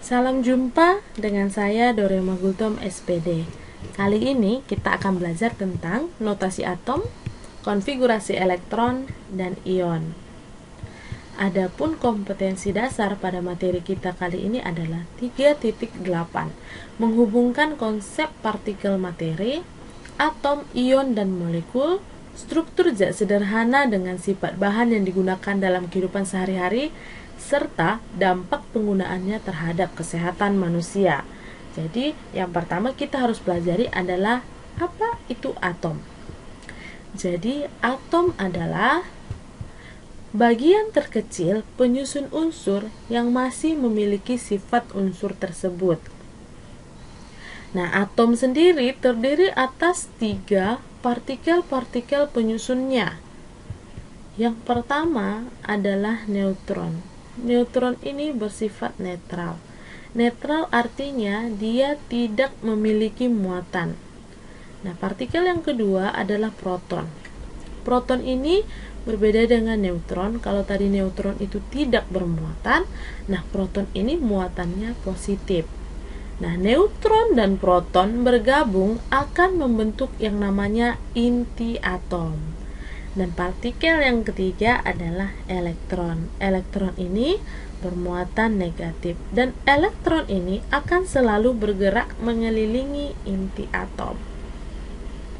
Salam jumpa dengan saya Dorema Gultom SPD. Kali ini kita akan belajar tentang notasi atom, konfigurasi elektron, dan ion. Adapun kompetensi dasar pada materi kita kali ini adalah 3.8, menghubungkan konsep partikel materi, atom, ion, dan molekul, struktur zat sederhana dengan sifat bahan yang digunakan dalam kehidupan sehari-hari, serta dampak penggunaannya terhadap kesehatan manusia. Jadi, yang pertama kita harus pelajari adalah apa itu atom. Jadi, atom adalah bagian terkecil penyusun unsur yang masih memiliki sifat unsur tersebut. Nah, atom sendiri terdiri atas 3 partikel-partikel penyusunnya. Yang pertama adalah neutron. Neutron ini bersifat netral. Netral artinya dia tidak memiliki muatan. Nah, partikel yang kedua adalah proton. Proton ini berbeda dengan neutron. Kalau tadi neutron itu tidak bermuatan, nah proton ini muatannya positif. Nah, neutron dan proton bergabung akan membentuk yang namanya inti atom. Dan partikel yang ketiga adalah elektron. Elektron ini bermuatan negatif dan elektron ini akan selalu bergerak mengelilingi inti atom.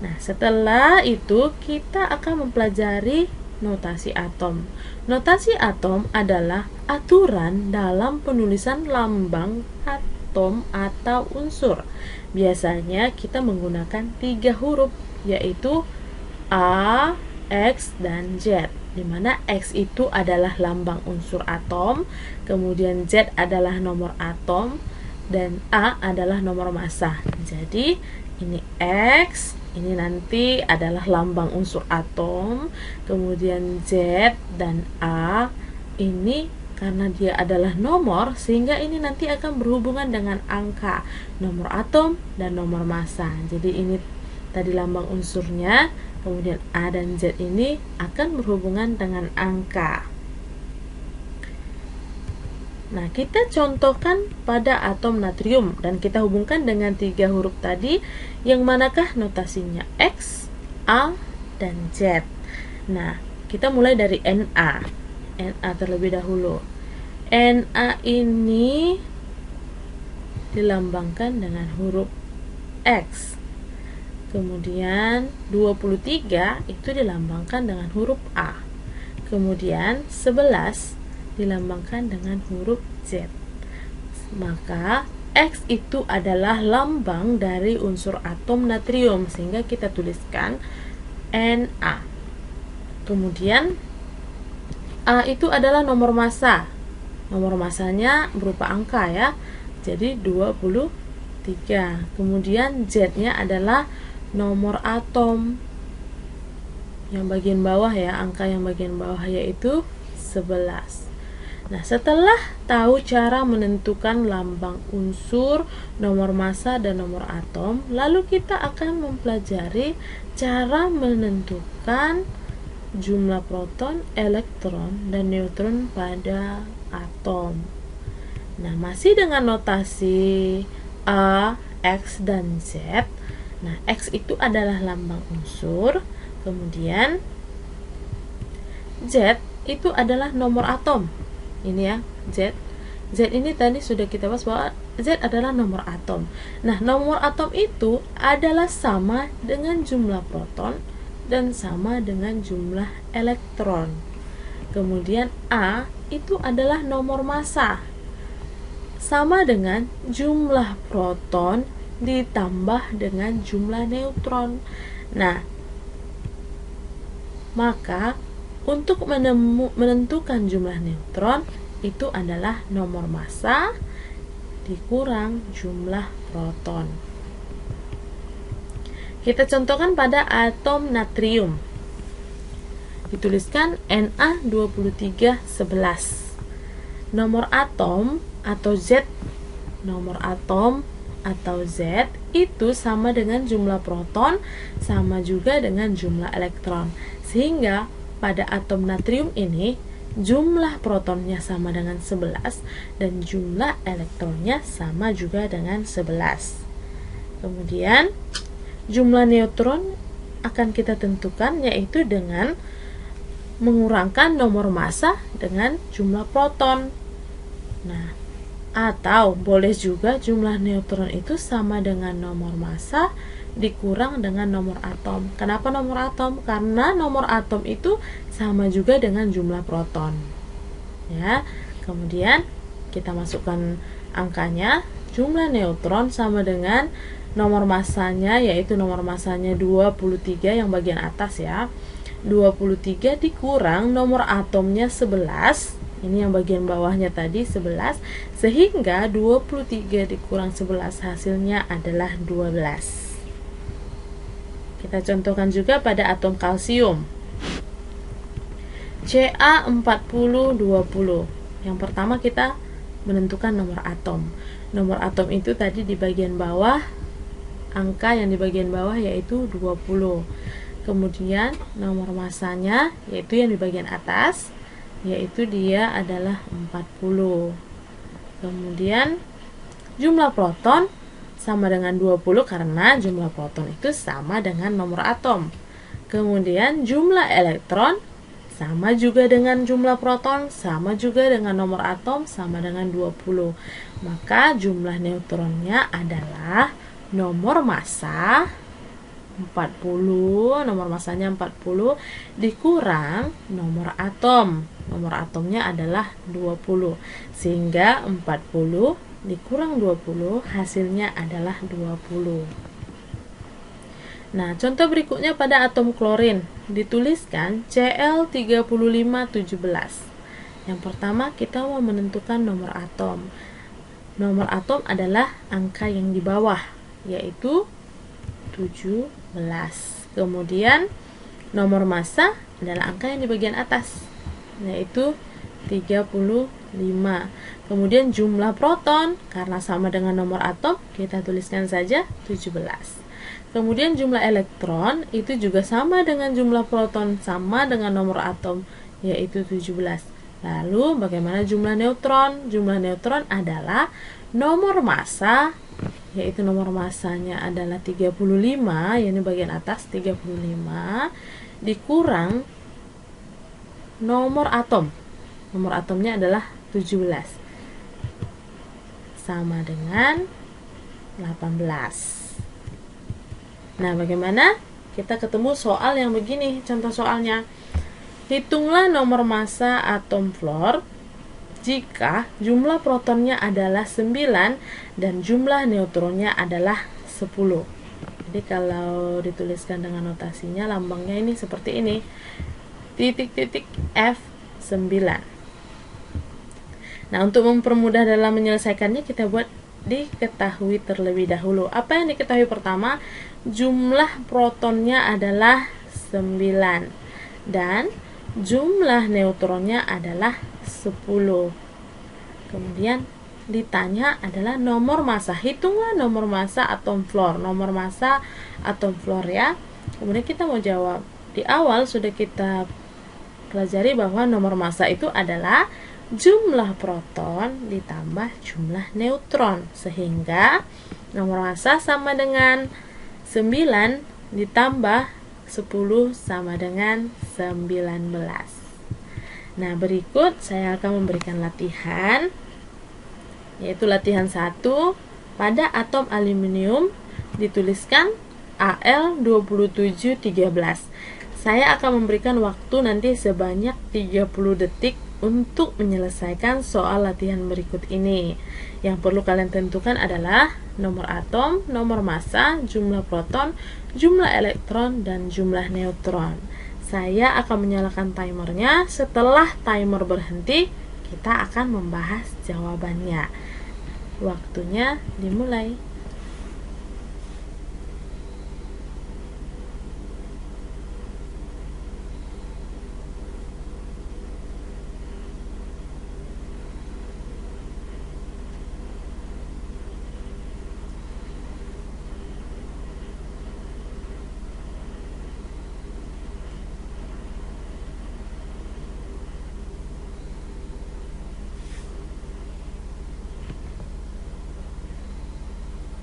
Nah, setelah itu kita akan mempelajari notasi atom. Notasi atom adalah aturan dalam penulisan lambang atom atau unsur. Biasanya kita menggunakan 3 huruf, yaitu A, X, dan Z, di mana X itu adalah lambang unsur atom, kemudian Z adalah nomor atom, dan A adalah nomor massa. Jadi ini X, ini nanti adalah lambang unsur atom, kemudian Z dan A ini karena dia adalah nomor, sehingga ini nanti akan berhubungan dengan angka, nomor atom dan nomor massa. Jadi ini tadi lambang unsurnya, kemudian A dan Z ini akan berhubungan dengan angka. Nah, kita contohkan pada atom natrium dan kita hubungkan dengan 3 huruf tadi, yang manakah notasinya X, A, dan Z. Nah, kita mulai dari Na. Na terlebih dahulu. Na ini dilambangkan dengan huruf X. Kemudian 23 itu dilambangkan dengan huruf A. Kemudian 11 dilambangkan dengan huruf Z. Maka X itu adalah lambang dari unsur atom natrium, sehingga kita tuliskan Na. Kemudian A itu adalah nomor massa. Nomor massanya berupa angka ya. Jadi 23. Kemudian Z-nya adalah nomor atom yang bagian bawah ya, angka yang bagian bawah yaitu 11. Nah, setelah tahu cara menentukan lambang unsur, nomor massa, dan nomor atom, lalu kita akan mempelajari cara menentukan jumlah proton, elektron, dan neutron pada atom. Nah, masih dengan notasi A, X, dan Z. Nah, X itu adalah lambang unsur, kemudian Z itu adalah nomor atom. Ini ya, Z. Z ini tadi sudah kita bahas bahwa Z adalah nomor atom. Nah, nomor atom itu adalah sama dengan jumlah proton dan sama dengan jumlah elektron. Kemudian A itu adalah nomor massa, sama dengan jumlah proton ditambah dengan jumlah neutron. Nah, maka untuk menentukan jumlah neutron itu adalah nomor massa dikurang jumlah proton. Kita contohkan pada atom natrium. Dituliskan Na2311. Nomor atom atau Z, nomor atom atau Z itu sama dengan jumlah proton, sama juga dengan jumlah elektron. Sehingga pada atom natrium ini jumlah protonnya sama dengan 11 dan jumlah elektronnya sama juga dengan 11. Kemudian jumlah neutron akan kita tentukan yaitu dengan mengurangkan nomor massa dengan jumlah proton. Nah, atau boleh juga jumlah neutron itu sama dengan nomor massa dikurang dengan nomor atom. Kenapa nomor atom? Karena nomor atom itu sama juga dengan jumlah proton. Ya. Kemudian kita masukkan angkanya. Jumlah neutron sama dengan nomor massanya, yaitu nomor massanya 23 yang bagian atas ya. 23 dikurang nomor atomnya 11. Ini yang bagian bawahnya tadi 11, sehingga 23 dikurang 11 hasilnya adalah 12. Kita contohkan juga pada atom kalsium. Ca4020. Yang pertama kita menentukan nomor atom. Nomor atom itu tadi di bagian bawah, angka yang di bagian bawah yaitu 20. Kemudian nomor massanya yaitu yang di bagian atas, yaitu dia adalah 40. Kemudian jumlah proton sama dengan 20 karena jumlah proton itu sama dengan nomor atom. Kemudian jumlah elektron sama juga dengan jumlah proton, sama juga dengan nomor atom, sama dengan 20. Maka jumlah neutronnya adalah nomor massa 40, nomor massanya 40 dikurang nomor atom. Nomor atomnya adalah 20. Sehingga 40 dikurang 20 hasilnya adalah 20. Nah, contoh berikutnya pada atom klorin dituliskan Cl3517. Yang pertama kita mau menentukan nomor atom. Nomor atom adalah angka yang di bawah, yaitu 17. Kemudian nomor massa adalah angka yang di bagian atas, yaitu 35. Kemudian jumlah proton karena sama dengan nomor atom kita tuliskan saja 17. Kemudian jumlah elektron itu juga sama dengan jumlah proton, sama dengan nomor atom, yaitu 17. Lalu bagaimana jumlah neutron? Jumlah neutron adalah nomor massa, yaitu nomor massanya adalah 35, ini bagian atas 35, dikurang nomor atom. Nomor atomnya adalah 17. Sama dengan 18. Nah, bagaimana? Kita ketemu soal yang begini, contoh soalnya. Hitunglah nomor massa atom fluor jika jumlah protonnya adalah 9 dan jumlah neutronnya adalah 10. Jadi kalau dituliskan dengan notasinya, lambangnya ini seperti ini. Titik-titik F9. Nah, untuk mempermudah dalam menyelesaikannya, kita buat diketahui terlebih dahulu. Apa yang diketahui pertama? Jumlah protonnya adalah 9 dan jumlah neutronnya adalah 10. Kemudian ditanya adalah nomor massa. Hitunglah nomor massa atom fluor. Nomor massa atom fluor ya. Kemudian kita mau jawab. Di awal sudah kita pelajari bahwa nomor massa itu adalah jumlah proton ditambah jumlah neutron, sehingga nomor massa sama dengan 9 ditambah 10 sama dengan 19. Nah, berikut saya akan memberikan latihan, yaitu latihan 1. Pada atom aluminium dituliskan Al2713. Saya akan memberikan waktu nanti sebanyak 30 detik untuk menyelesaikan soal latihan berikut ini. Yang perlu kalian tentukan adalah nomor atom, nomor massa, jumlah proton, jumlah elektron, dan jumlah neutron. Saya akan menyalakan timernya. Setelah timer berhenti, kita akan membahas jawabannya. Waktunya dimulai.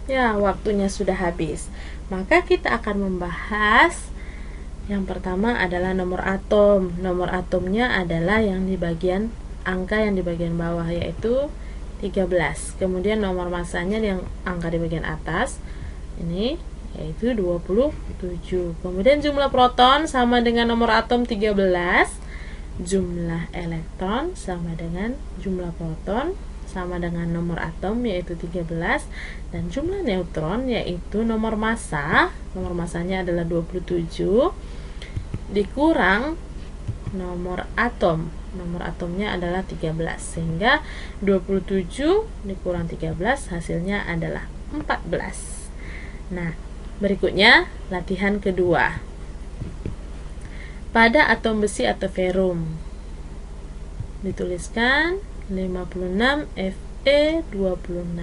Ya, waktunya sudah habis. Maka kita akan membahas yang pertama adalah nomor atom. Nomor atomnya adalah yang di bagian angka yang di bagian bawah, yaitu 13. Kemudian nomor masanya yang angka di bagian atas ini yaitu 27. Kemudian jumlah proton sama dengan nomor atom 13. Jumlah elektron sama dengan jumlah proton sama dengan nomor atom yaitu 13, dan jumlah neutron yaitu nomor massa, nomor massanya adalah 27 dikurang nomor atom. Nomor atomnya adalah 13, sehingga 27 dikurang 13 hasilnya adalah 14. Nah, berikutnya latihan kedua. Pada atom besi atau ferum dituliskan 56 Fe26,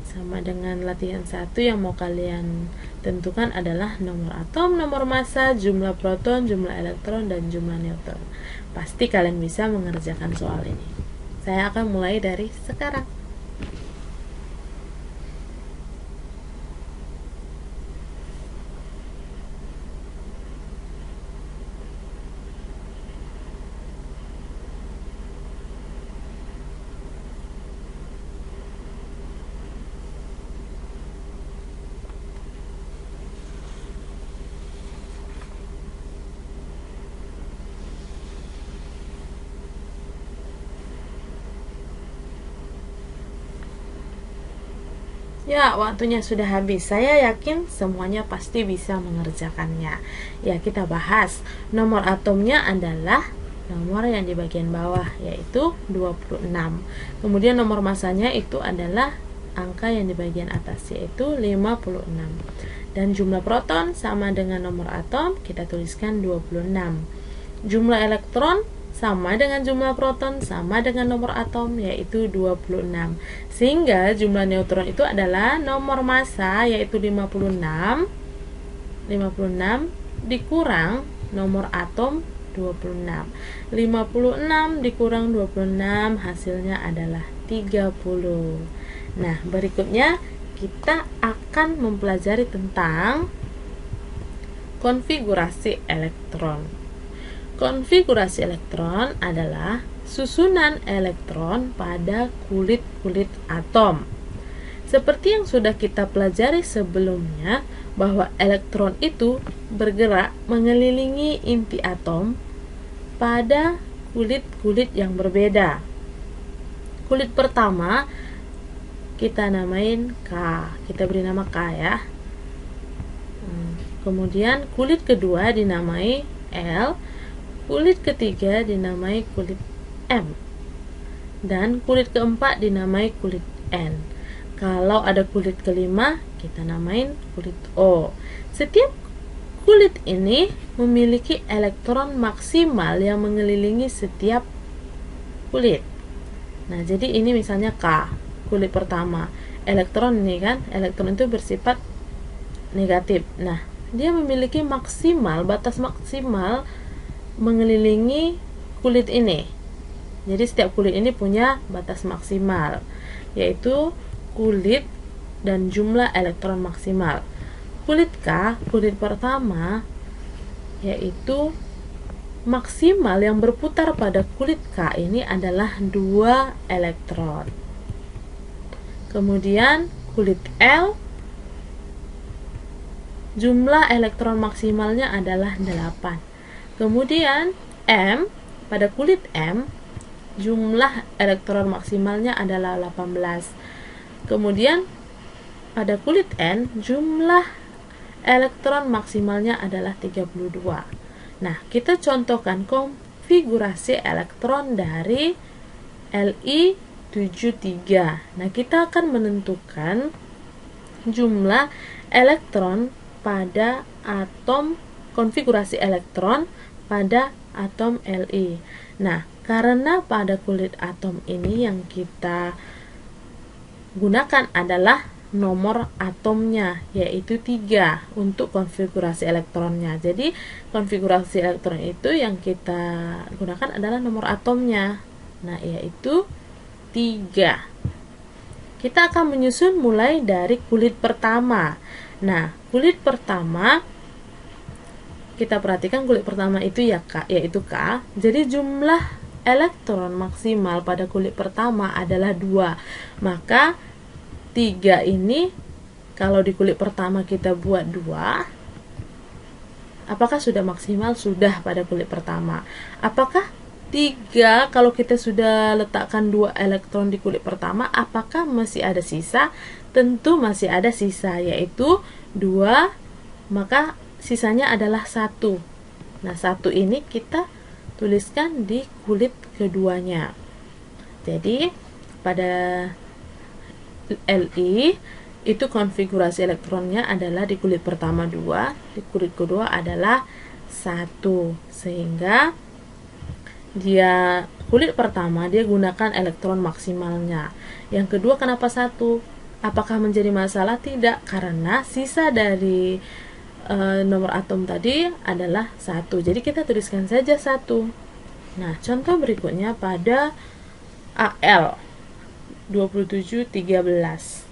sama dengan latihan 1 yang mau kalian tentukan adalah nomor atom, nomor massa, jumlah proton, jumlah elektron, dan jumlah neutron. Pasti kalian bisa mengerjakan soal ini. Saya akan mulai dari sekarang. Ya, waktunya sudah habis. Saya yakin semuanya pasti bisa mengerjakannya. Ya, kita bahas. Nomor atomnya adalah nomor yang di bagian bawah, yaitu 26. Kemudian nomor massanya itu adalah angka yang di bagian atas, yaitu 56. Dan jumlah proton sama dengan nomor atom, kita tuliskan 26. Jumlah elektron sama dengan jumlah proton sama dengan nomor atom, yaitu 26. Sehingga jumlah neutron itu adalah nomor massa, yaitu 56 dikurang nomor atom 26. 56 dikurang 26 hasilnya adalah 30. Nah, berikutnya kita akan mempelajari tentang konfigurasi elektron. Konfigurasi elektron adalah susunan elektron pada kulit-kulit atom. Seperti yang sudah kita pelajari sebelumnya, bahwa elektron itu bergerak mengelilingi inti atom pada kulit-kulit yang berbeda. Kulit pertama kita namain K, kita beri nama K ya. Kemudian kulit kedua dinamai L, kulit ketiga dinamai kulit M, dan kulit keempat dinamai kulit N. Kalau ada kulit kelima, kita namain kulit O. Setiap kulit ini memiliki elektron maksimal yang mengelilingi setiap kulit. Nah, jadi ini misalnya K, kulit pertama. Elektron ini kan, elektron itu bersifat negatif. Nah, dia memiliki maksimal, batas maksimal mengelilingi kulit ini. Jadi setiap kulit ini punya batas maksimal, yaitu kulit dan jumlah elektron maksimal. Kulit K, kulit pertama, yaitu maksimal yang berputar pada kulit K ini adalah 2 elektron. Kemudian kulit L, jumlah elektron maksimalnya adalah 8. Kemudian M, pada kulit M, jumlah elektron maksimalnya adalah 18. Kemudian pada kulit N, jumlah elektron maksimalnya adalah 32. Nah, kita contohkan konfigurasi elektron dari Li73. Nah, kita akan menentukan jumlah elektron pada atom, konfigurasi elektron pada atom Li. Nah, karena pada kulit atom ini yang kita gunakan adalah nomor atomnya, yaitu 3 untuk konfigurasi elektronnya. Jadi konfigurasi elektron itu yang kita gunakan adalah nomor atomnya, nah yaitu 3. kita akan menyusun mulai dari kulit pertama. Nah, kulit pertama, kita perhatikan kulit pertama itu ya K, yaitu K. Jadi jumlah elektron maksimal pada kulit pertama adalah 2. Maka 3 ini kalau di kulit pertama kita buat 2, apakah sudah maksimal? Sudah pada kulit pertama. Apakah 3 kalau kita sudah letakkan 2 elektron di kulit pertama, apakah masih ada sisa? Tentu masih ada sisa, yaitu 2, maka sisanya adalah 1. Nah, 1 ini kita tuliskan di kulit keduanya. Jadi pada Li itu konfigurasi elektronnya adalah di kulit pertama 2, di kulit kedua adalah 1. Sehingga dia kulit pertama dia gunakan elektron maksimalnya. Yang kedua kenapa 1? Apakah menjadi masalah? Tidak, karena sisa dari nomor atom tadi adalah 1. Jadi kita tuliskan saja 1. Nah, contoh berikutnya pada Al 2713.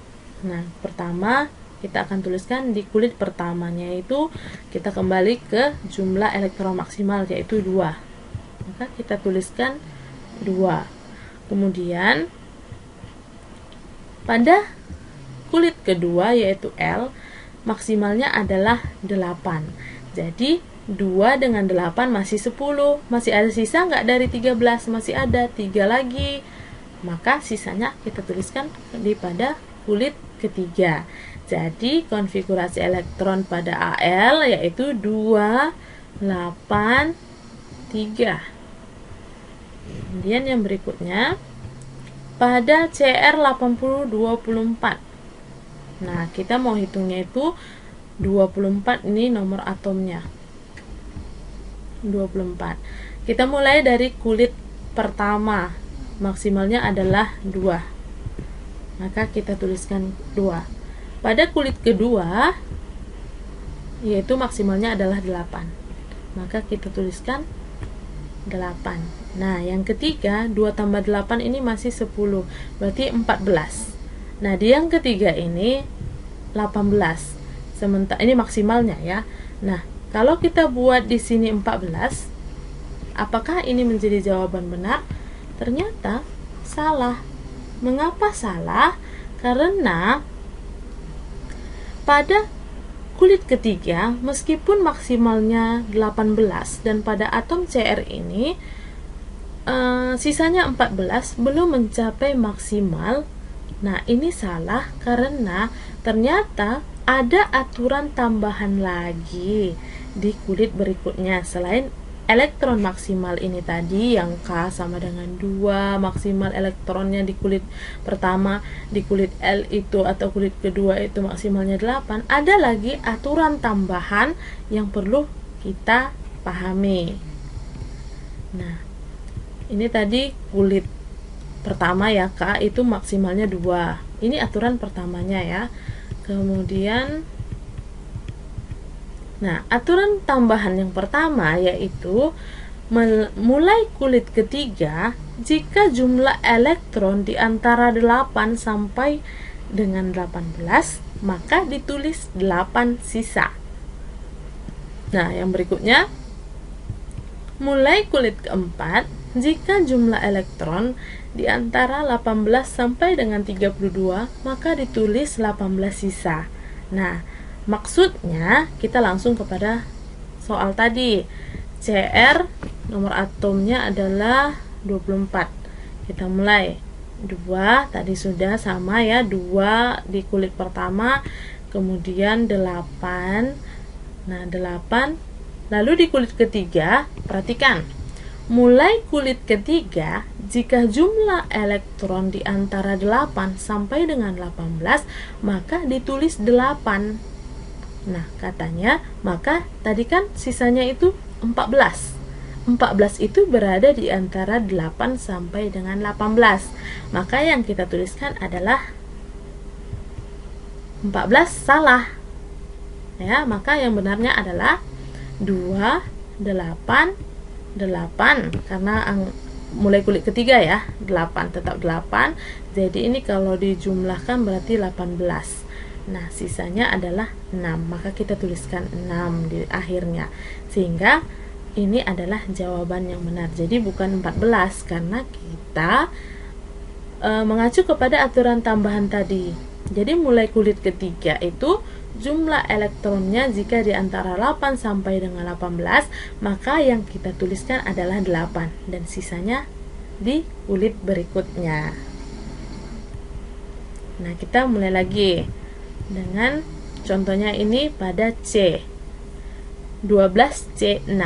Nah, pertama kita akan tuliskan di kulit pertamanya itu kita kembali ke jumlah elektron maksimal yaitu 2. Maka kita tuliskan 2. Kemudian pada kulit kedua yaitu L, maksimalnya adalah 8. Jadi 2 dengan 8 masih 10. Masih ada sisa nggak dari 13? Masih ada 3 lagi. Maka sisanya kita tuliskan di pada kulit ketiga. Jadi konfigurasi elektron pada Al yaitu 2, 8, 3. Kemudian yang berikutnya pada Cr 8024. Nah, kita mau hitungnya itu 24, ini nomor atomnya 24. Kita mulai dari kulit pertama, maksimalnya adalah 2. Maka kita tuliskan 2. Pada kulit kedua yaitu maksimalnya adalah 8. Maka kita tuliskan 8. Nah, yang ketiga 2 tambah 8 ini masih 10, berarti 14. Nah, di yang ketiga ini 18. Sementara ini maksimalnya ya. Nah, kalau kita buat di sini 14, apakah ini menjadi jawaban benar? Ternyata salah. Mengapa salah? Karena pada kulit ketiga meskipun maksimalnya 18 dan pada atom Cr ini sisanya 14 belum mencapai maksimal. Nah, ini salah karena ternyata ada aturan tambahan lagi di kulit berikutnya selain elektron maksimal ini tadi yang K sama dengan 2, maksimal elektronnya di kulit pertama, di kulit L itu atau kulit kedua itu maksimalnya 8. Ada lagi aturan tambahan yang perlu kita pahami. Nah, ini tadi kulit pertama ya K itu maksimalnya 2. Ini aturan pertamanya ya. Kemudian nah, aturan tambahan yang pertama yaitu mulai kulit ketiga jika jumlah elektron di antara 8 sampai dengan 18 maka ditulis 8 sisa. Nah, yang berikutnya mulai kulit keempat jika jumlah elektron di antara 18 sampai dengan 32 maka ditulis 18 sisa. Nah, maksudnya kita langsung kepada soal tadi. Cr nomor atomnya adalah 24. Kita mulai 2 tadi sudah sama ya, 2 di kulit pertama, kemudian 8. Nah, 8. Lalu di kulit ketiga, perhatikan. Mulai kulit ketiga jika jumlah elektron di antara 8 sampai dengan 18 maka ditulis 8. Nah, katanya, maka tadi kan sisanya itu 14. 14 itu berada di antara 8 sampai dengan 18. Maka yang kita tuliskan adalah 14 salah. Ya, maka yang benarnya adalah 2, 8, 8 karena mulai kulit ketiga ya, 8, tetap 8. Jadi ini kalau dijumlahkan berarti 18. Nah, sisanya adalah 6. Maka kita tuliskan 6 di akhirnya. Sehingga ini adalah jawaban yang benar. Jadi bukan 14 karena kita mengacu kepada aturan tambahan tadi. Jadi mulai kulit ketiga itu jumlah elektronnya jika di antara 8 sampai dengan 18, maka yang kita tuliskan adalah 8 dan sisanya di kulit berikutnya. Nah, kita mulai lagi dengan contohnya ini pada C 12C6.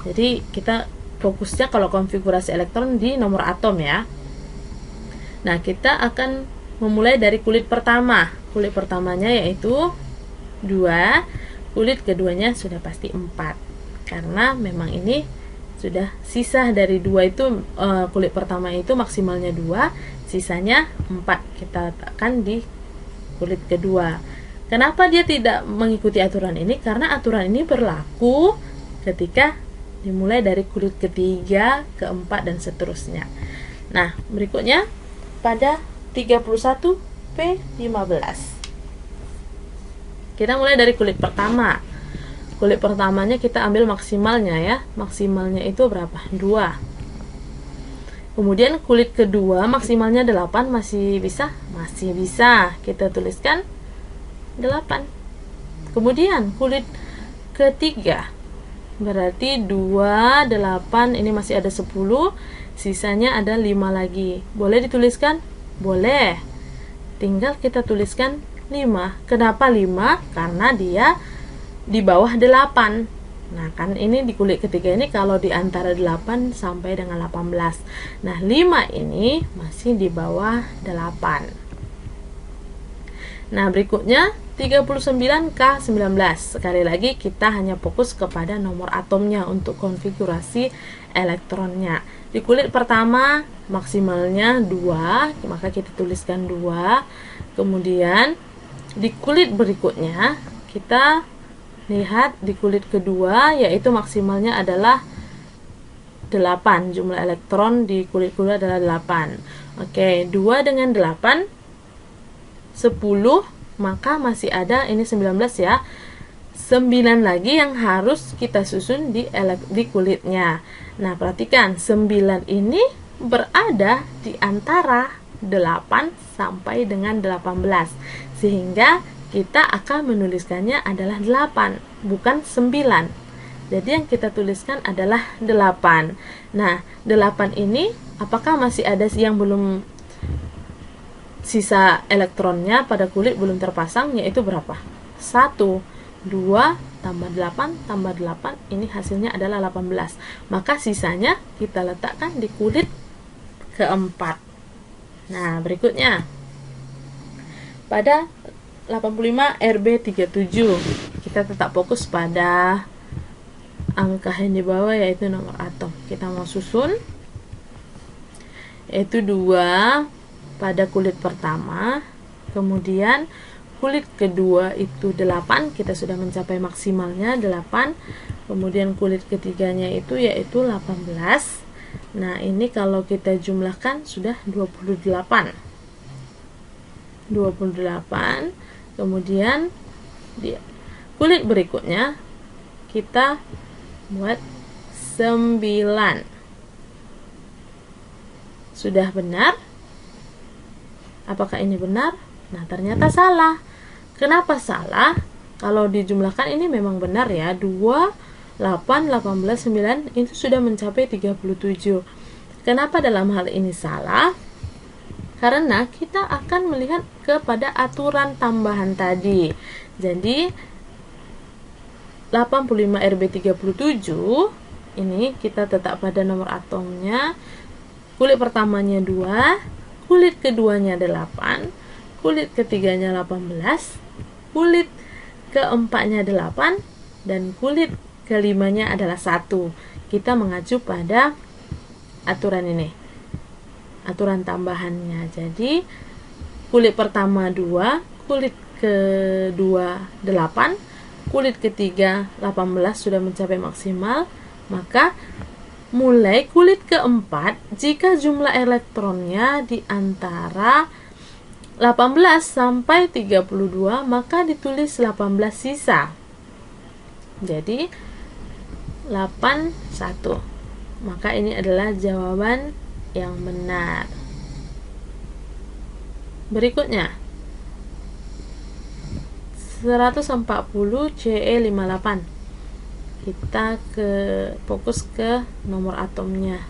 Jadi kita fokusnya kalau konfigurasi elektron di nomor atom ya. Nah, kita akan memulai dari kulit pertama. Kulit pertamanya yaitu 2, kulit keduanya sudah pasti 4 karena memang ini sudah sisa dari 2 itu, kulit pertama itu maksimalnya 2, sisanya 4 kita letakkan di kulit kedua. Kenapa dia tidak mengikuti aturan ini? Karena aturan ini berlaku ketika dimulai dari kulit ketiga, keempat, dan seterusnya. Nah, berikutnya pada 31P15. Kita mulai dari kulit pertama. Kulit pertamanya kita ambil maksimalnya ya. Maksimalnya itu berapa? 2. Kemudian kulit kedua maksimalnya 8, masih bisa? Masih bisa. Kita tuliskan 8. Kemudian kulit ketiga berarti 2, 8, ini masih ada 10, sisanya ada 5 lagi. Boleh dituliskan? Boleh. Tinggal kita tuliskan 5. Kenapa 5? Karena dia di bawah 8. Nah, kan ini di kulit ketiga ini kalau di antara 8 sampai dengan 18. Nah, 5 ini masih di bawah 8. Nah, berikutnya 39K19. Sekali lagi kita hanya fokus kepada nomor atomnya untuk konfigurasi elektronnya. Di kulit pertama maksimalnya 2, maka kita tuliskan 2. Kemudian di kulit berikutnya kita lihat di kulit kedua yaitu maksimalnya adalah 8. Jumlah elektron di kulit kedua adalah 8. Oke, 2 dengan 8 10, maka masih ada ini 19 ya. 9 lagi yang harus kita susun di kulitnya. Nah, perhatikan 9 ini berada di antara 8 sampai dengan 18. Sehingga kita akan menuliskannya adalah 8, bukan 9. Jadi yang kita tuliskan adalah 8. Nah, 8 ini apakah masih ada yang belum, sisa elektronnya pada kulit belum terpasang, yaitu berapa? 1, 2, tambah 8, tambah 8, ini hasilnya adalah 18. Maka sisanya kita letakkan di kulit keempat. Nah, berikutnya pada 85 RB37 kita tetap fokus pada angka yang di bawah yaitu nomor atom. Kita mau susun yaitu 2 pada kulit pertama, kemudian kulit kedua itu 8, kita sudah mencapai maksimalnya 8, kemudian kulit ketiganya itu yaitu 18. Nah, ini kalau kita jumlahkan sudah 28. Kemudian di kulit berikutnya kita buat 9. Sudah benar? Apakah ini benar? Nah, ternyata salah. Kenapa salah? Kalau dijumlahkan ini memang benar ya. 2, 8, 18, 9 itu sudah mencapai 37. Kenapa dalam hal ini salah? Karena kita akan melihat kepada aturan tambahan tadi. Jadi 85 RB37 ini kita tetap pada nomor atomnya. Kulit pertamanya 2, kulit keduanya 8, kulit ketiganya 18, kulit keempatnya 8, dan kulit kelimanya adalah 1. Kita mengacu pada aturan ini, aturan tambahannya. Jadi kulit pertama 2, kulit kedua 8, kulit ketiga 18 sudah mencapai maksimal, maka mulai kulit keempat jika jumlah elektronnya di antara 18 sampai 32, maka ditulis 18 sisa. Jadi 81. Maka ini adalah jawaban yang benar. Berikutnya 140 Ce58. Kita fokus ke nomor atomnya.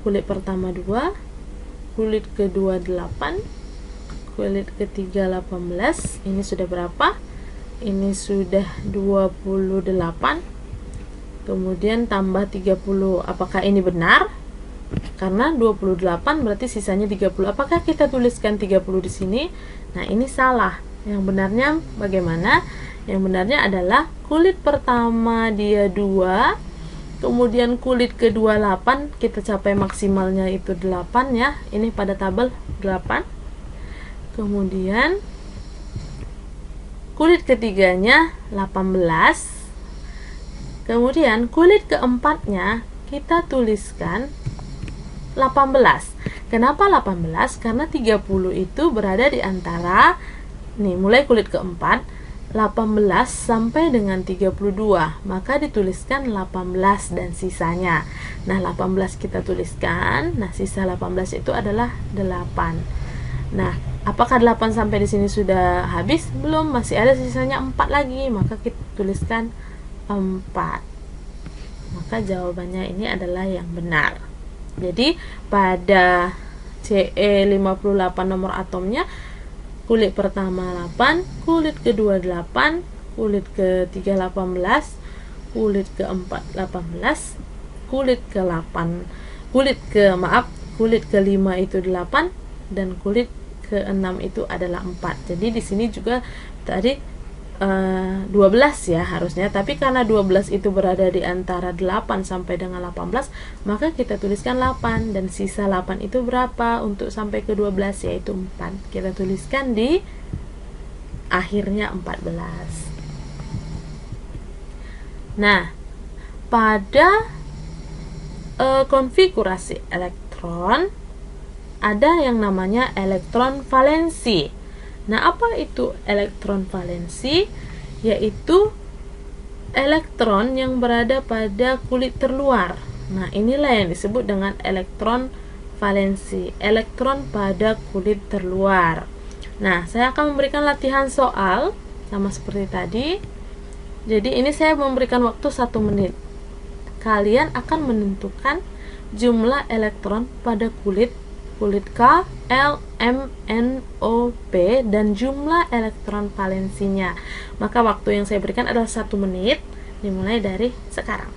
Kulit pertama 2, kulit kedua 8, kulit ketiga 18. Ini sudah berapa? Ini sudah 28. Kemudian tambah 30. Apakah ini benar? Karena 28 berarti sisanya 30. Apakah kita tuliskan 30 di sini? Nah, ini salah. Yang benarnya bagaimana? Yang benarnya adalah kulit pertama dia 2, kemudian kulit kedua 8, kita capai maksimalnya itu 8 ya. Ini pada tabel 8. Kemudian kulit ketiganya 18. Kemudian kulit keempatnya kita tuliskan 18. Kenapa 18? Karena 30 itu berada di antara mulai kulit keempat 18 sampai dengan 32, maka dituliskan 18 dan sisanya. Nah, 18 kita tuliskan. Nah, sisa 18 itu adalah 8. Nah, apakah 8 sampai di sini sudah habis? Belum, masih ada sisanya 4 lagi, maka kita tuliskan 4. Maka jawabannya ini adalah yang benar. Jadi pada Ce58 nomor atomnya kulit pertama 8, kulit kedua 8, kulit ketiga 18, kulit keempat 18, kulit kelima itu 8, dan kulit keenam itu adalah 4. Jadi di sini juga tadi 12 ya harusnya, tapi karena 12 itu berada di antara 8 sampai dengan 18, maka kita tuliskan 8, dan sisa 8 itu berapa untuk sampai ke 12, yaitu 4. Kita tuliskan di akhirnya 14. Nah, pada konfigurasi elektron ada yang namanya elektron valensi. Nah, apa itu elektron valensi? Yaitu elektron yang berada pada kulit terluar. Nah, inilah yang disebut dengan elektron valensi, elektron pada kulit terluar. Nah, saya akan memberikan latihan soal sama seperti tadi. Jadi ini saya memberikan waktu 1 menit. Kalian akan menentukan jumlah elektron pada kulit K, L, M, N, O, P, dan jumlah elektron valensinya. Maka waktu yang saya berikan adalah 1 menit, dimulai dari sekarang.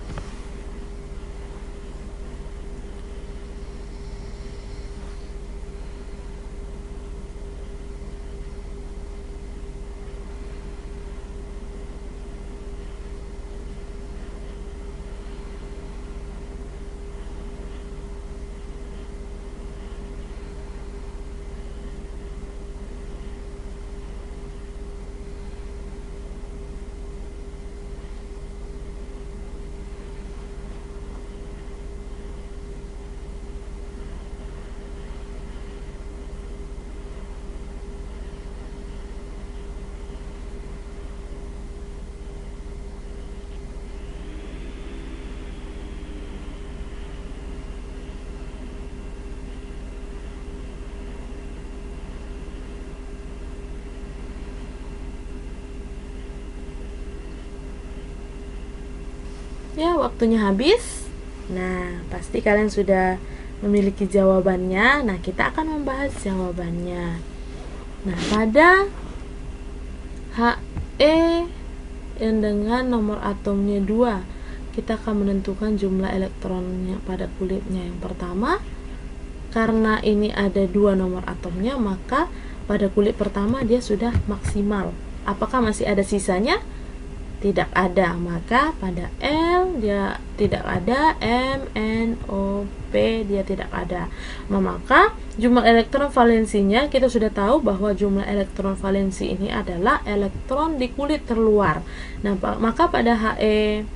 Ya, waktunya habis. Nah, pasti kalian sudah memiliki jawabannya. Nah, kita akan membahas jawabannya. Nah, pada He yang dengan nomor atomnya 2, kita akan menentukan jumlah elektronnya pada kulitnya. Yang pertama, karena ini ada 2 nomor atomnya, maka pada kulit pertama dia sudah maksimal. Apakah masih ada sisanya? Tidak ada. Maka pada L dia tidak ada, M, N, O, P dia tidak ada. Maka jumlah elektron valensinya kita sudah tahu bahwa jumlah elektron valensi ini adalah elektron di kulit terluar. Nah, maka pada He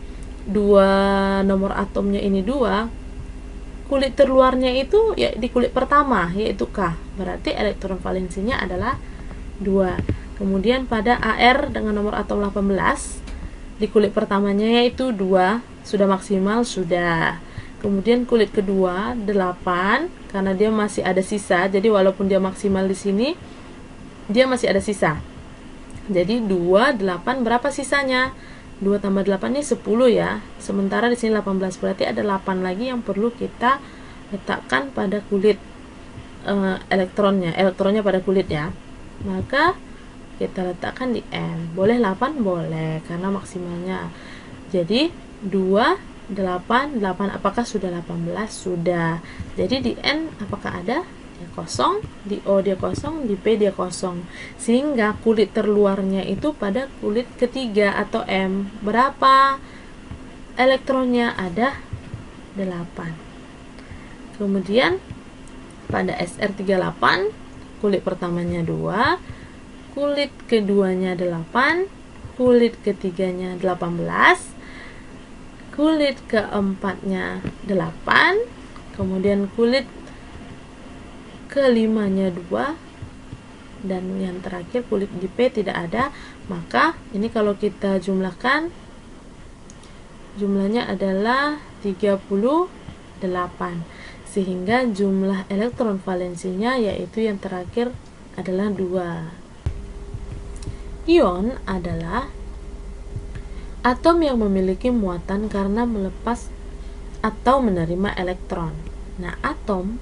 dua nomor atomnya ini 2, kulit terluarnya itu ya di kulit pertama, yaitu K. Berarti elektron valensinya adalah 2. Kemudian pada AR dengan nomor atom 18, di kulit pertamanya yaitu 2, sudah maksimal, sudah. Kemudian kulit kedua 8, karena dia masih ada sisa, jadi walaupun dia maksimal di sini, dia masih ada sisa. Jadi 2, 8, berapa sisanya? 2 tambah 8 ini 10 ya. Sementara di sini 18, berarti ada 8 lagi yang perlu kita letakkan pada kulit elektronnya pada kulit ya. Maka kita letakkan di N. Boleh 8? Boleh, karena maksimalnya. Jadi 2, 8, 8, apakah sudah 18? Sudah. Jadi di N apakah ada? Dia kosong, di O dia kosong, di P dia kosong. Sehingga kulit terluarnya itu pada kulit ketiga atau M. Berapa elektronnya? Ada 8. Kemudian pada SR38, kulit pertamanya 2, kulit keduanya 8, kulit ketiganya 18, kulit keempatnya 8, kemudian kulit kelimanya 2, dan yang terakhir kulit di P tidak ada. Maka ini kalau kita jumlahkan, jumlahnya adalah 38, sehingga jumlah elektron valensinya yaitu yang terakhir adalah 2. Ion adalah atom yang memiliki muatan karena melepas atau menerima elektron. Nah, atom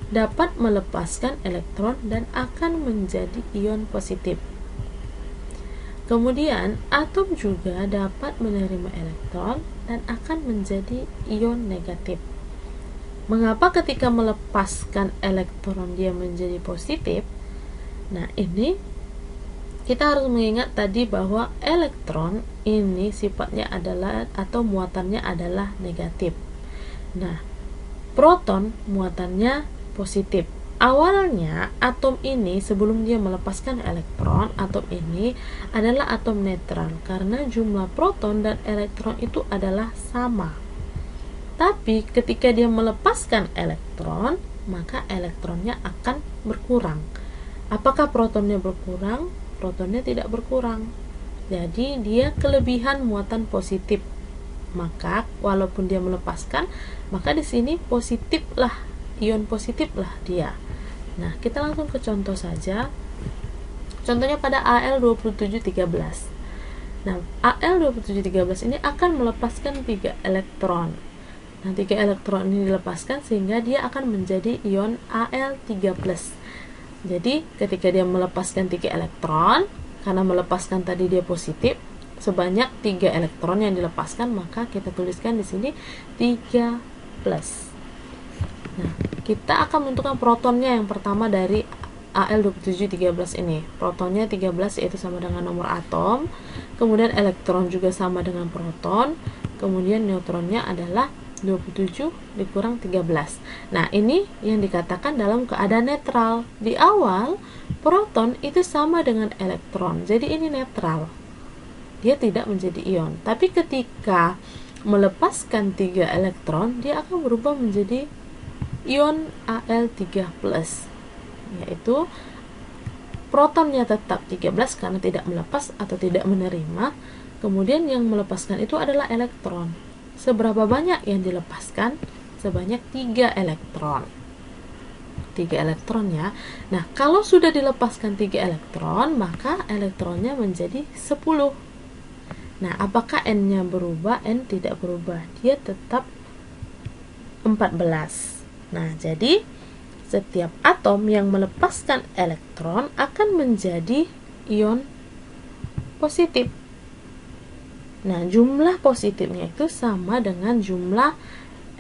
dapat melepaskan elektron dan akan menjadi ion positif. Kemudian, atom juga dapat menerima elektron dan akan menjadi ion negatif. Mengapa ketika melepaskan elektron dia menjadi positif? Nah, ini kita harus mengingat tadi bahwa elektron ini sifatnya adalah atau muatannya adalah negatif. Nah, proton muatannya positif. Awalnya atom ini sebelum dia melepaskan elektron, atom ini adalah atom netral karena jumlah proton dan elektron itu adalah sama. Tapi ketika dia melepaskan elektron, maka elektronnya akan berkurang. Apakah protonnya berkurang? Protonnya tidak berkurang. Jadi dia kelebihan muatan positif. Maka walaupun dia melepaskan, maka di sini positiflah, ion positiflah dia. Nah, kita langsung ke contoh saja. Contohnya pada Al2713. Nah, Al2713 ini akan melepaskan 3 elektron. Nah, 3 elektron ini dilepaskan sehingga dia akan menjadi ion Al3+. Jadi, ketika dia melepaskan 3 elektron, karena melepaskan tadi dia positif, sebanyak 3 elektron yang dilepaskan, maka kita tuliskan di sini 3+. Nah, kita akan menentukan protonnya yang pertama dari Al2713 ini. Protonnya 13 yaitu sama dengan nomor atom, kemudian elektron juga sama dengan proton, kemudian neutronnya adalah 27 dikurang 13. Nah, ini yang dikatakan dalam keadaan netral. Di awal, proton itu sama dengan elektron, jadi ini netral. Dia tidak menjadi ion. Tapi ketika melepaskan 3 elektron, dia akan berubah menjadi ion Al3+, yaitu protonnya tetap 13 karena tidak melepas atau tidak menerima. Kemudian yang melepaskan itu adalah elektron. Seberapa banyak yang dilepaskan? Sebanyak 3 elektron. 3 elektron ya. Nah, kalau sudah dilepaskan 3 elektron, maka elektronnya menjadi 10. Nah, apakah N-nya berubah? N tidak berubah. Dia tetap 14. Nah, jadi setiap atom yang melepaskan elektron akan menjadi ion positif. Nah, jumlah positifnya itu sama dengan jumlah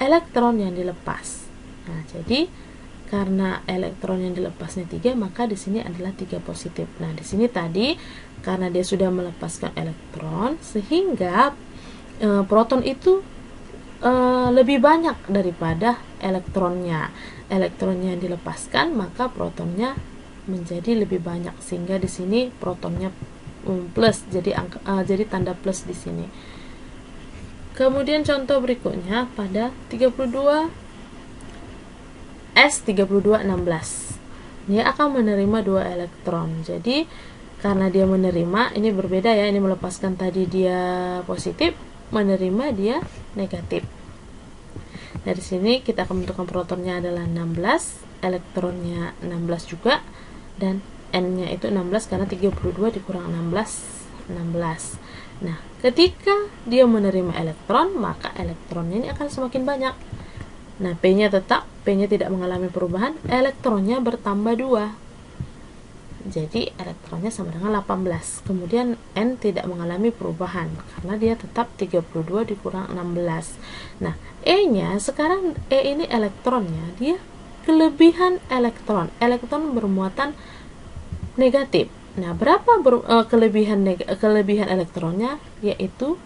elektron yang dilepas. Nah, jadi karena elektron yang dilepasnya 3, maka di sini adalah 3 positif. Nah, di sini tadi karena dia sudah melepaskan elektron, sehingga proton itu lebih banyak daripada elektronnya. Elektronnya yang dilepaskan, maka protonnya menjadi lebih banyak, sehingga di sini protonnya plus, jadi tanda plus di sini. Kemudian contoh berikutnya pada 32 S3216. Dia akan menerima 2 elektron. Jadi karena dia menerima, ini berbeda ya, ini melepaskan tadi dia positif, menerima dia negatif. Dari sini kita akan menentukan protonnya adalah 16, elektronnya 16 juga, dan N-nya itu 16 karena 32 dikurang 16, 16. Nah, ketika dia menerima elektron, maka elektronnya ini akan semakin banyak. Nah, P-nya tetap, P-nya tidak mengalami perubahan, elektronnya bertambah 2. Jadi, elektronnya sama dengan 18. Kemudian, N tidak mengalami perubahan, karena dia tetap 32 dikurang 16. Nah, E-nya, sekarang E ini elektronnya, dia kelebihan elektron. Elektron bermuatan negatif. Nah, berapa kelebihan elektronnya? Yaitu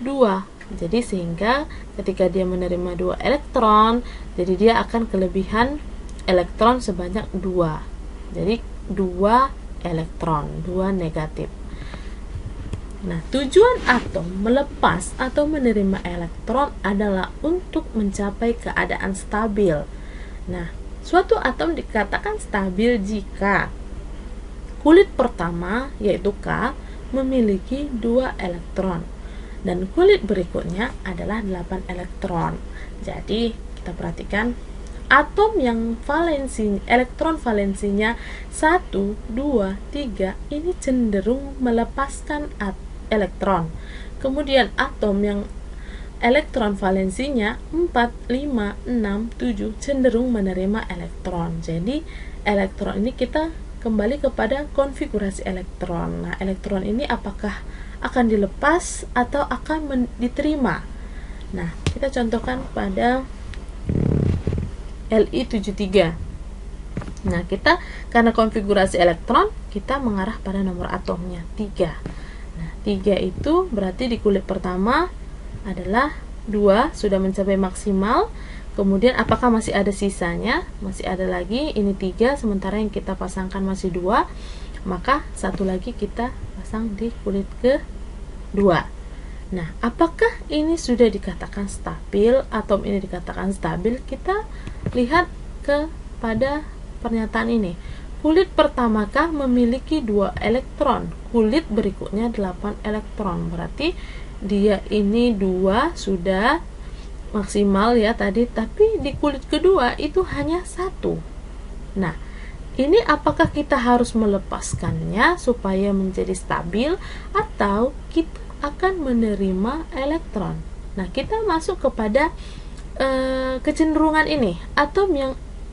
2. Jadi sehingga ketika dia menerima 2 elektron, jadi dia akan kelebihan elektron sebanyak 2. Jadi 2 elektron, 2 negatif. Nah, tujuan atom melepas atau menerima elektron adalah untuk mencapai keadaan stabil. Nah, suatu atom dikatakan stabil jika kulit pertama, yaitu K, memiliki 2 elektron. Dan kulit berikutnya adalah 8 elektron. Jadi, kita perhatikan atom yang elektron valensinya 1, 2, 3 ini cenderung melepaskan elektron. Kemudian atom yang elektron valensinya 4, 5, 6, 7 cenderung menerima elektron. Jadi, elektron ini kita kembali kepada konfigurasi elektron. Nah, elektron ini apakah akan dilepas atau akan diterima? Nah, kita contohkan pada Li73. Nah, kita karena konfigurasi elektron, kita mengarah pada nomor atomnya 3. Nah, 3 itu berarti di kulit pertama adalah 2, sudah mencapai maksimal. Kemudian apakah masih ada sisanya? Masih ada lagi, ini 3, sementara yang kita pasangkan masih 2. Maka satu lagi kita pasang di kulit kedua. Nah, apakah ini sudah dikatakan stabil? Atom ini dikatakan stabil? Kita lihat kepada pernyataan ini. Kulit pertamakah memiliki 2 elektron? Kulit berikutnya 8 elektron. Berarti dia ini 2 sudah maksimal ya tadi, tapi di kulit kedua itu hanya 1. Nah, ini apakah kita harus melepaskannya supaya menjadi stabil atau kita akan menerima elektron? Nah, kita masuk kepada kecenderungan ini. Atom yang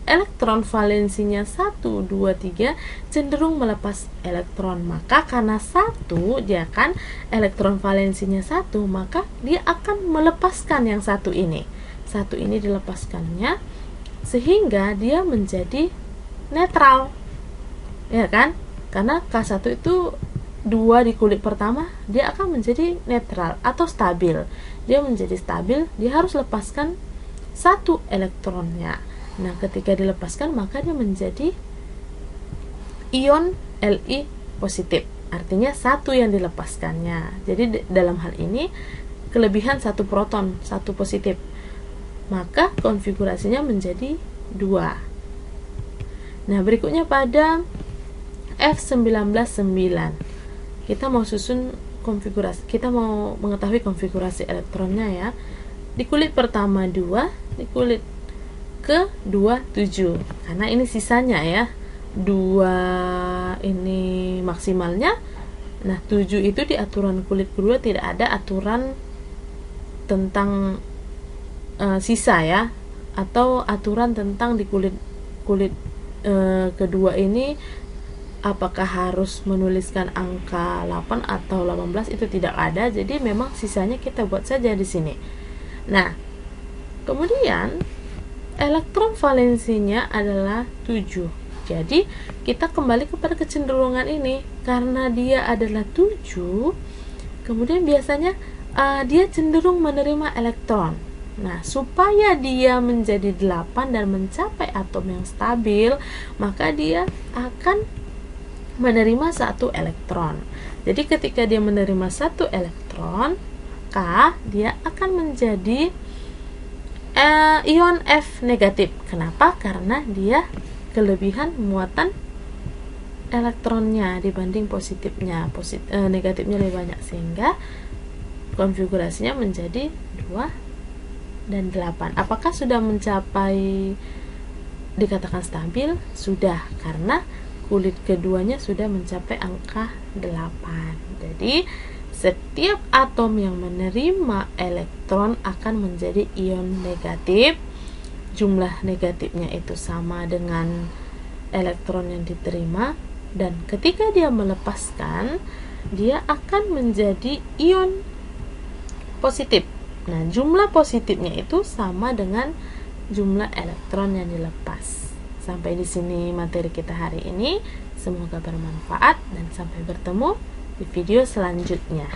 elektron valensinya 1, 2, 3 cenderung melepas elektron. Maka karena 1, dia kan elektron valensinya 1, maka dia akan melepaskan yang 1 ini. 1 ini dilepaskannya sehingga dia menjadi netral, ya kan? Karena K1 itu 2 di kulit pertama, dia akan menjadi netral atau stabil. Dia menjadi stabil, dia harus lepaskan 1 elektronnya. Nah, ketika dilepaskan maka dia menjadi ion Li positif. Artinya 1 yang dilepaskannya. Jadi dalam hal ini kelebihan 1 proton, 1 positif. Maka konfigurasinya menjadi 2. Nah, berikutnya pada F199. Kita mau susun konfigurasi, kita mau mengetahui konfigurasi elektronnya ya. Di kulit pertama 2, di kulit kedua 7. Karena ini sisanya ya. 2 ini maksimalnya. Nah, 7 itu di aturan kulit kedua tidak ada aturan tentang sisa ya, atau aturan tentang di kulit kedua ini apakah harus menuliskan angka 8 atau 18, itu tidak ada. Jadi memang sisanya kita buat saja di sini. Nah, kemudian elektron valensinya adalah 7. Jadi kita kembali kepada kecenderungan ini. Karena dia adalah 7, kemudian biasanya dia cenderung menerima elektron. Nah, supaya dia menjadi 8 dan mencapai atom yang stabil, maka dia akan menerima 1 elektron. Jadi ketika dia menerima 1 elektron, maka dia akan menjadi ion F negatif. Kenapa? Karena dia kelebihan muatan elektronnya dibanding negatifnya lebih banyak, sehingga konfigurasinya menjadi 2 dan 8. Apakah sudah mencapai dikatakan stabil? Sudah, karena kulit keduanya sudah mencapai angka 8. Jadi setiap atom yang menerima elektron akan menjadi ion negatif. Jumlah negatifnya itu sama dengan elektron yang diterima, dan ketika dia melepaskan, dia akan menjadi ion positif. Nah, jumlah positifnya itu sama dengan jumlah elektron yang dilepas. Sampai di sini materi kita hari ini. Semoga bermanfaat dan sampai bertemu di video selanjutnya.